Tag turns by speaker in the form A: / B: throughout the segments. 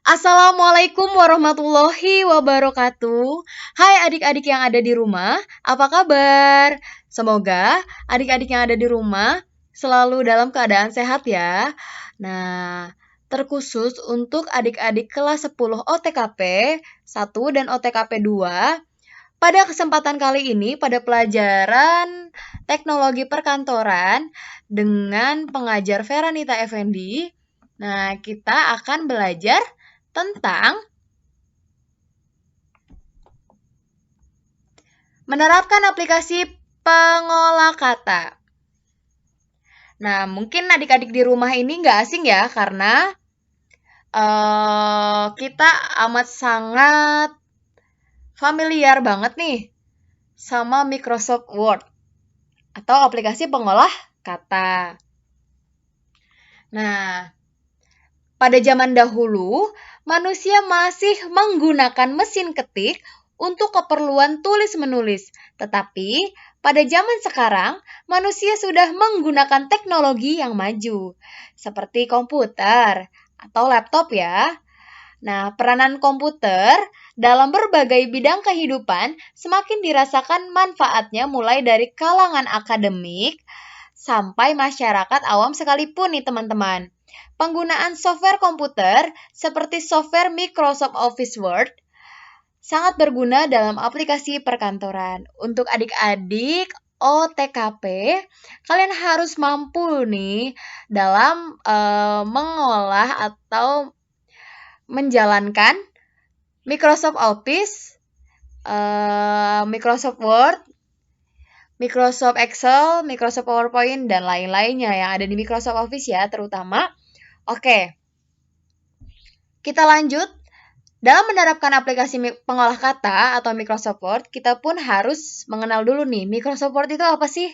A: Assalamualaikum warahmatullahi wabarakatuh. Hai adik-adik yang ada di rumah, apa kabar? Semoga adik-adik yang ada di rumah selalu dalam keadaan sehat ya. Nah, terkhusus untuk adik-adik kelas 10 OTKP 1 dan OTKP 2, pada kesempatan kali ini pada pelajaran Teknologi Perkantoran dengan pengajar Feranita Effendi, nah kita akan belajar tentang menerapkan aplikasi pengolah kata. Nah, mungkin adik-adik di rumah ini nggak asing ya, karena kita amat sangat familiar banget nih sama Microsoft Word atau aplikasi pengolah kata. Nah, pada zaman dahulu, manusia masih menggunakan mesin ketik untuk keperluan tulis-menulis. Tetapi, pada zaman sekarang, manusia sudah menggunakan teknologi yang maju, seperti komputer atau laptop ya. Nah, peranan komputer dalam berbagai bidang kehidupan semakin dirasakan manfaatnya mulai dari kalangan akademik sampai masyarakat awam sekalipun nih teman-teman. Penggunaan software komputer seperti software Microsoft Office Word sangat berguna dalam aplikasi perkantoran. Untuk adik-adik OTKP, kalian harus mampu nih dalam mengolah atau menjalankan Microsoft Office, Microsoft Word, Microsoft Excel, Microsoft PowerPoint, dan lain-lainnya yang ada di Microsoft Office ya, terutama. Oke, kita lanjut. Dalam menerapkan aplikasi pengolah kata atau Microsoft Word, kita pun harus mengenal dulu nih, Microsoft Word itu apa sih?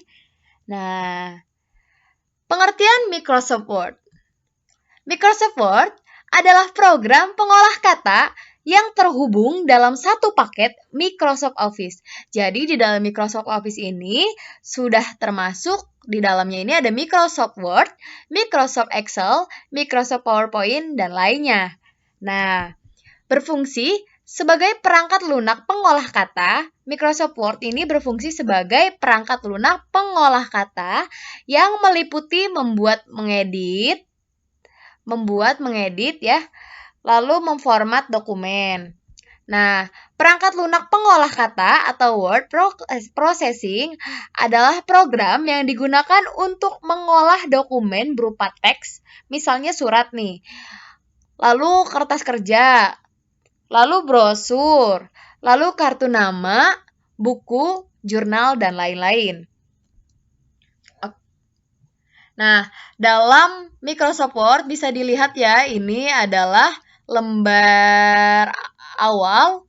A: Nah, pengertian Microsoft Word. Microsoft Word adalah program pengolah kata yang terhubung dalam satu paket Microsoft Office. Jadi di dalam Microsoft Office ini sudah termasuk di dalamnya ini ada Microsoft Word, Microsoft Excel, Microsoft PowerPoint, dan lainnya. Nah, berfungsi sebagai perangkat lunak pengolah kata. Microsoft Word ini berfungsi sebagai perangkat lunak pengolah kata yang meliputi membuat, mengedit ya, lalu memformat dokumen. Nah, perangkat lunak pengolah kata atau word processing adalah program yang digunakan untuk mengolah dokumen berupa teks, misalnya surat nih, lalu kertas kerja, lalu brosur, lalu kartu nama, buku, jurnal, dan lain-lain. Nah, dalam Microsoft Word bisa dilihat ya, ini adalah lembar awal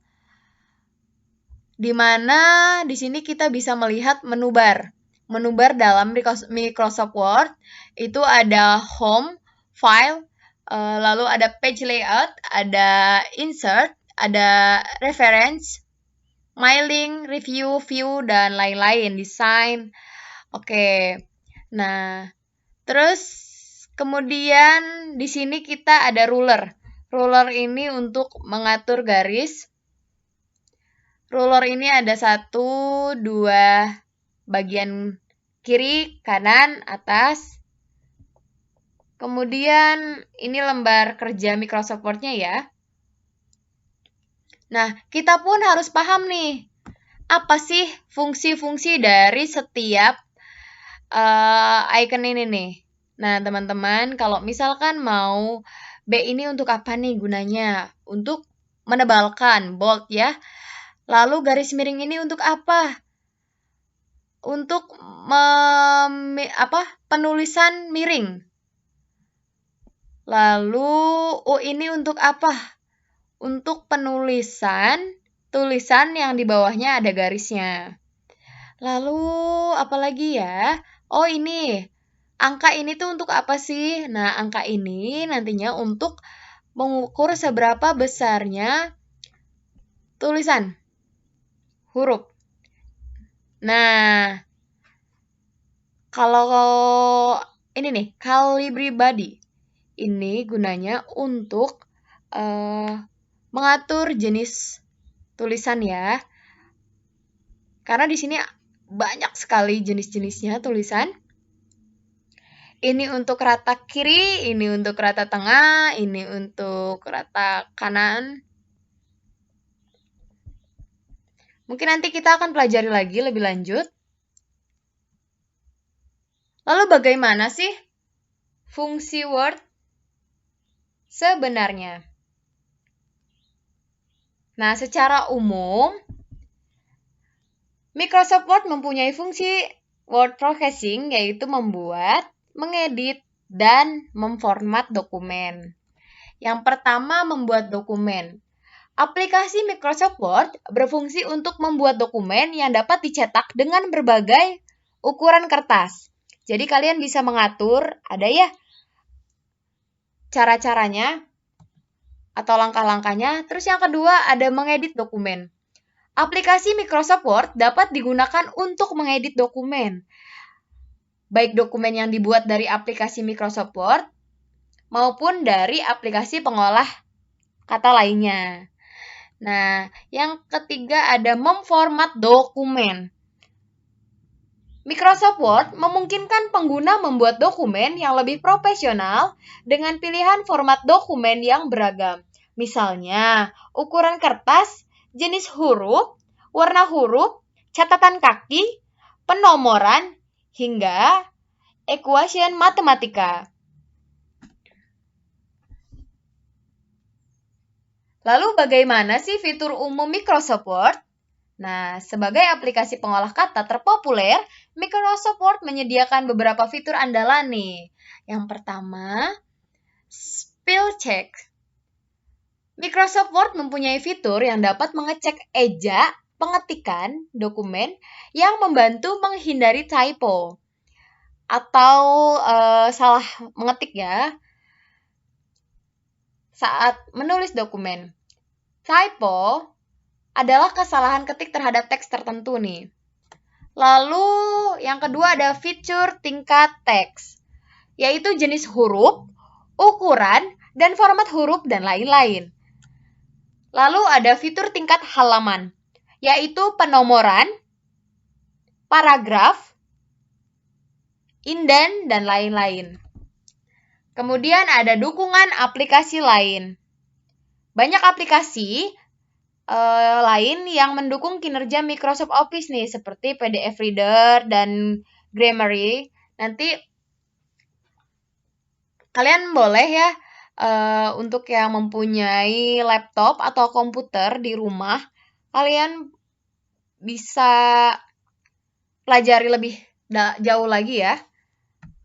A: di mana di sini kita bisa melihat menu bar. Menu bar dalam Microsoft Word itu ada home, file, lalu ada page layout, ada insert, ada reference, my link, review, view, dan lain-lain, design. Oke. Nah, terus kemudian di sini kita ada ruler. Ruler ini untuk mengatur garis. Ruler ini ada 1, 2 bagian kiri, kanan, atas. Kemudian ini lembar kerja Microsoft Word-nya ya. Nah, kita pun harus paham nih, apa sih fungsi-fungsi dari setiap icon ini nih. Nah, teman-teman, kalau misalkan mau B ini untuk apa nih gunanya? Untuk menebalkan, bold ya. Lalu garis miring ini untuk apa? Untuk penulisan miring. Lalu U ini untuk apa? Untuk tulisan yang di bawahnya ada garisnya. Lalu apalagi ya? Oh ini, angka ini tuh untuk apa sih? Nah, angka ini nantinya untuk mengukur seberapa besarnya tulisan, huruf. Nah, kalau ini nih, Calibri Body. Ini gunanya untuk mengatur jenis tulisan ya. Karena di sini banyak sekali jenis-jenisnya tulisan. Ini untuk rata kiri, ini untuk rata tengah, ini untuk rata kanan. Mungkin nanti kita akan pelajari lagi lebih lanjut. Lalu bagaimana sih fungsi Word sebenarnya? Nah, secara umum, Microsoft Word mempunyai fungsi word processing, yaitu membuat, mengedit, dan memformat dokumen. Yang pertama, membuat dokumen. Aplikasi Microsoft Word berfungsi untuk membuat dokumen yang dapat dicetak dengan berbagai ukuran kertas. Jadi kalian bisa mengatur, ada ya cara-caranya atau langkah-langkahnya. Terus yang kedua ada mengedit dokumen. Aplikasi Microsoft Word dapat digunakan untuk mengedit dokumen. Baik dokumen yang dibuat dari aplikasi Microsoft Word maupun dari aplikasi pengolah kata lainnya. Nah, yang ketiga ada memformat dokumen. Microsoft Word memungkinkan pengguna membuat dokumen yang lebih profesional dengan pilihan format dokumen yang beragam. Misalnya, ukuran kertas, jenis huruf, warna huruf, catatan kaki, penomoran, hingga equation matematika. Lalu bagaimana sih fitur umum Microsoft Word? Nah, sebagai aplikasi pengolah kata terpopuler, Microsoft Word menyediakan beberapa fitur andalan nih. Yang pertama, spell check. Microsoft Word mempunyai fitur yang dapat mengecek eja pengetikan dokumen yang membantu menghindari typo atau salah mengetik ya saat menulis dokumen. Typo adalah kesalahan ketik terhadap teks tertentu nih. Lalu yang kedua ada fitur tingkat teks, yaitu jenis huruf, ukuran, dan format huruf, dan lain-lain. Lalu ada fitur tingkat halaman, yaitu penomoran, paragraf, indent, dan lain-lain. Kemudian ada dukungan aplikasi lain. Banyak aplikasi lain yang mendukung kinerja Microsoft Office nih, seperti PDF Reader dan Grammarly. Nanti kalian boleh ya untuk yang mempunyai laptop atau komputer di rumah, kalian bisa pelajari lebih jauh lagi ya.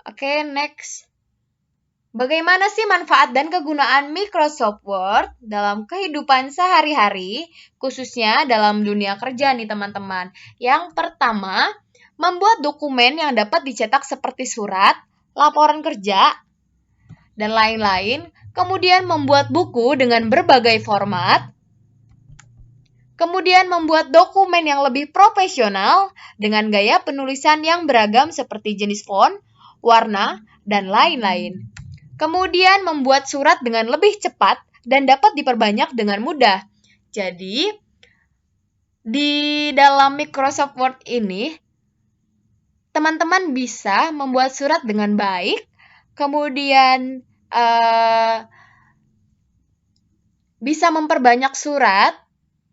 A: Oke, next. Bagaimana sih manfaat dan kegunaan Microsoft Word dalam kehidupan sehari-hari, khususnya dalam dunia kerja nih teman-teman? Yang pertama, membuat dokumen yang dapat dicetak seperti surat, laporan kerja, dan lain-lain. Kemudian membuat buku dengan berbagai format. Kemudian membuat dokumen yang lebih profesional dengan gaya penulisan yang beragam seperti jenis font, warna, dan lain-lain. Kemudian membuat surat dengan lebih cepat dan dapat diperbanyak dengan mudah. Jadi, di dalam Microsoft Word ini, teman-teman bisa membuat surat dengan baik, kemudian bisa memperbanyak surat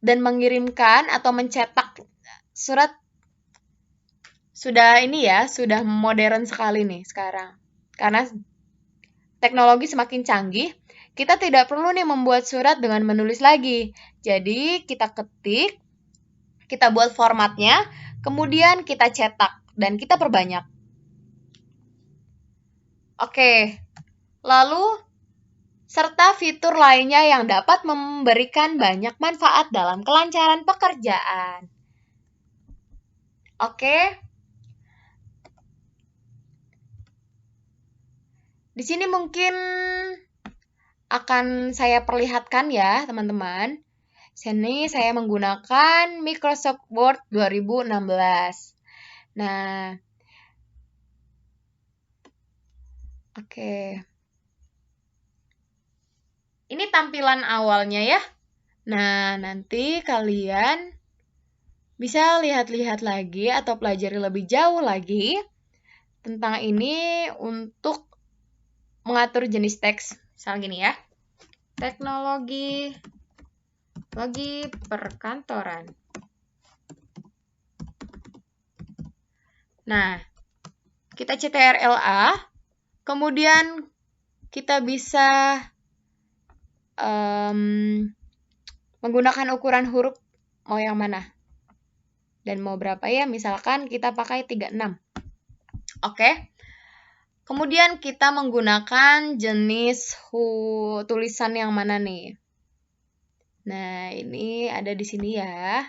A: dan mengirimkan atau mencetak surat. Sudah ini ya, sudah modern sekali nih sekarang. Karena teknologi semakin canggih, kita tidak perlu nih membuat surat dengan menulis lagi. Jadi kita ketik, kita buat formatnya, kemudian kita cetak dan kita perbanyak. Oke, lalu serta fitur lainnya yang dapat memberikan banyak manfaat dalam kelancaran pekerjaan. Oke. Di sini mungkin akan saya perlihatkan ya, teman-teman. Sini saya menggunakan Microsoft Word 2016. Nah, oke. Ini tampilan awalnya ya. Nah, nanti kalian bisa lihat-lihat lagi atau pelajari lebih jauh lagi tentang ini untuk mengatur jenis teks. Misal gini ya. Teknologi perkantoran. Nah, kita CTRL-A, kemudian kita bisa menggunakan ukuran huruf mau yang mana dan mau berapa ya, misalkan kita pakai 36. Oke. Kemudian kita menggunakan jenis tulisan yang mana nih? Nah, ini ada di sini ya.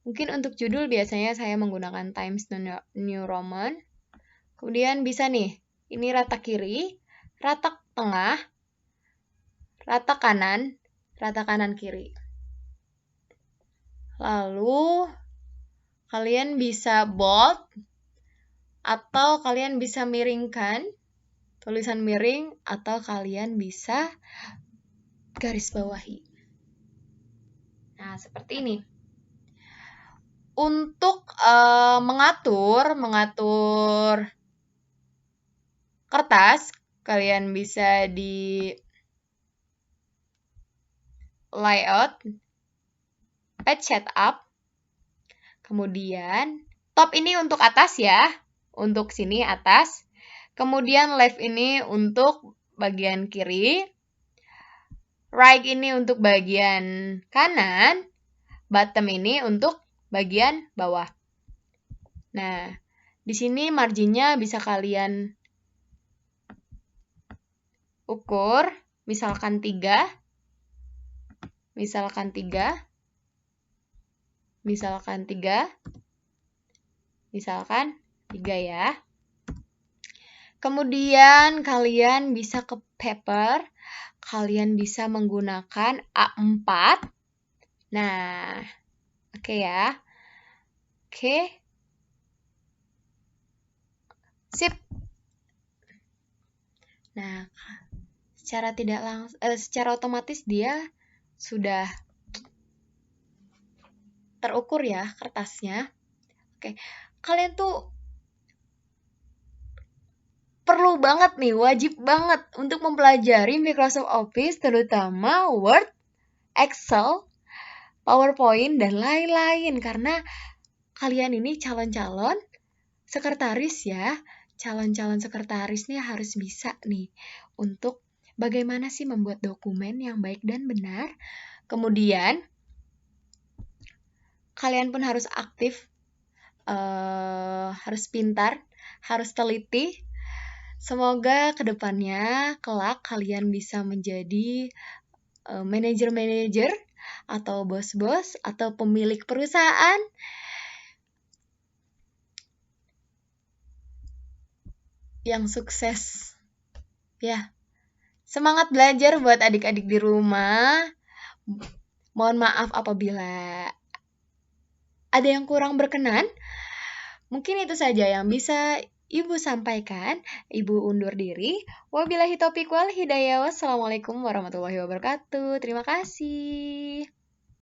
A: Mungkin untuk judul biasanya saya menggunakan Times New Roman. Kemudian bisa nih, ini rata kiri, rata tengah, rata kanan kiri. Lalu kalian bisa bold atau kalian bisa miringkan, tulisan miring, atau kalian bisa garis bawahi. Nah, seperti ini. Untuk mengatur kertas, kalian bisa di layout, page setup, kemudian top ini untuk atas ya, untuk sini atas, kemudian left ini untuk bagian kiri, right ini untuk bagian kanan, bottom ini untuk bagian bawah. Nah, di sini marginnya bisa kalian ukur, misalkan 3 ya. Kemudian kalian bisa ke paper, kalian bisa menggunakan A4. Nah, oke ya. Oke. Sip. Nah, secara otomatis dia sudah terukur ya kertasnya. Oke. Kalian tuh perlu banget nih, wajib banget untuk mempelajari Microsoft Office, terutama Word, Excel, PowerPoint, dan lain-lain. Karena kalian ini calon-calon sekretaris ya. Calon-calon sekretaris nih harus bisa nih untuk bagaimana sih membuat dokumen yang baik dan benar. Kemudian, kalian pun harus aktif, harus pintar, harus teliti. Semoga kedepannya kelak kalian bisa menjadi manajer-manajer atau bos-bos atau pemilik perusahaan yang sukses. Ya, semangat belajar buat adik-adik di rumah. Mohon maaf apabila ada yang kurang berkenan. Mungkin itu saja yang bisa Ibu sampaikan. Ibu undur diri. Wabillahi taufiq wal hidayah. Wassalamualaikum warahmatullahi wabarakatuh. Terima kasih.